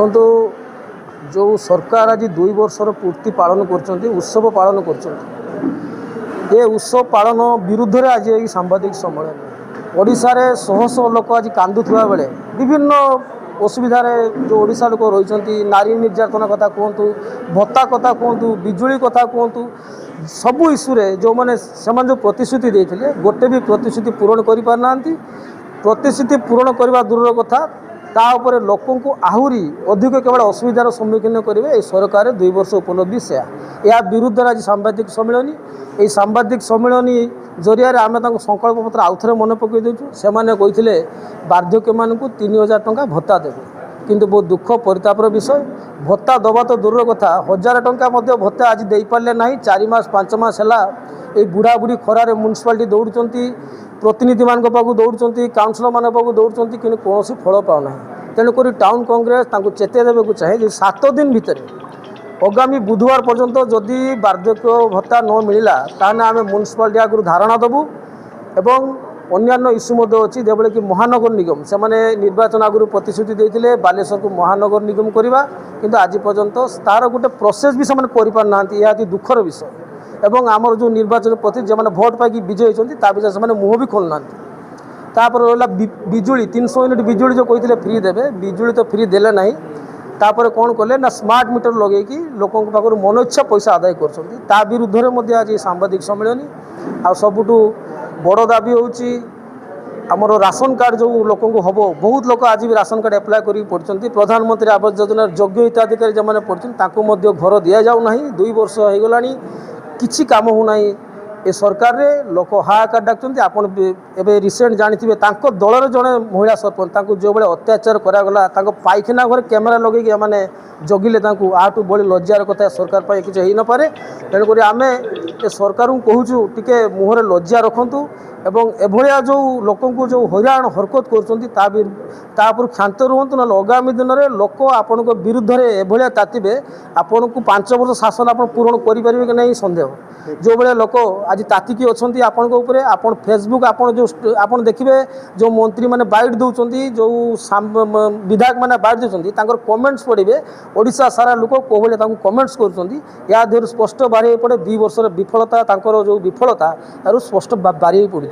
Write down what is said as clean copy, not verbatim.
देखो जो सरकार आज 2 वर्षर पूर्ति पालन उत्सव पालन कर उत्सव पालन विरुद्ध में आज ये सांबादिक सम्मेलन ओडिशारे शह शह लोक आज कांदुवा बेले विभिन्न असुविधार जो ओडिशा लोक रही नारी निर्यातना कथा कहतु भत्ता कथा कहतु बिजुली कथा कहतु सबू इश्यूरे जो मैंने जो प्रतिश्रुति देते गोटे भी प्रतिश्रुति पूरण कर पारना प्रतिश्रुति पूरण करने दूर कथा तापर लोक आहरी अधिक केवल असुविधार सम्मुखीन करेंगे सरकार 2 वर्ष उपलब्धि से या विरुद्ध आज सांबादिक सम्मेलन ये सांबादिक सम्मेलन जरिया आम संकल्प पत्र आउ थे मन पकई देचु से कहते बार्धक्य मानक 3000 टंका भत्ता देवे किंतु बहुत दुख परितापर विषय भत्ता दबा तो दूर कथा 1000 टंका भत्ता आज दे पारे ना 4 मास 5 मास है बुढ़ा बुढ़ी खरार म्यूनिसिपालिटी दौड़ प्रतिनिधि मान पाक दौड़ काउनसिलर मान पाक दौड़ कि कौन फल पाऊना तेणुक टाउन कांग्रेस चेते देवाक चाहे 7 दिन भितर आगामी बुधवार पर्यंत जदि बार्धक्य भत्ता न मिलला ताने आम म्यूनिसिपालिटी आगु धारणा देवु एवं अन्यान्य इश्यू अच्छी जो कि महानगर निगम से निर्वाचन आगु प्रतिश्रुति देते बालेश्वर को महानगर निगम करवा किंतु आज पर्यंत तार गोटे प्रोसेस भी से करना यह दुखर विषय एवं आमर जो निर्वाचन प्रति जो मैंने भोट पाई विजय होती विषय से मुँह भी खोलना तापर रहा बिजुली 300 यूनिट बिजुली जो कहते फ्री देवे बिजुली तो फ्री देले ना तापर कौन कले ना स्मार्ट मीटर लगे लोकों पाखर मन इच्छा पैसा आदाय कर विरुद्ध में आज सांबादिक सम्मेलन आ सबुठ बड़ दाबी होची आमर राशन कार्ड जो लोक हम बहुत लोग आज भी राशन कार्ड एप्लाय कर पड़ते प्रधानमंत्री आवास योजना योग्य हिताधिकारी जो मैंने पड़ते घर दि जाऊना 2 वर्ष हो गला किसी काम होना ए सरकार रे लोक हाहाकार डाकते आपन एवं रिसेंट जानी दलर जड़े महिला सरपंच जो बड़े अत्याचार करागला पाइखाना घर कैमेरा लगे मैंने जगिले आठू बड़ी लज्जार कथा सरकार पर किसी हो न पारे तेणुक आम ए सरकार को कहूँ टिके मुहर लज्जा रखु एवं एभलिया जो लोक जो हैरान हरकत कर क्षांत रुहतु ना आगामी दिन में लोक आपण विरुद्ध में एभलिया तातिबे आपण को 5 वर्ष शासन आप पूरण करेंगे कि नहीं सन्देह जो भाया लोक आज तातिकी अच्छा आपण फेसबुक आप देखिए जो मंत्री मैंने बाइट दौरान जो विधायक मैंने बाइट दूसरी कमेंट्स पढ़े ओडिशा सारा लोक कौ भाया कमेंट्स कर स्पष्ट बाहरी पड़े 2 वर्षर विफलता जो विफलता तार स्पष्ट बाहरी पड़ी।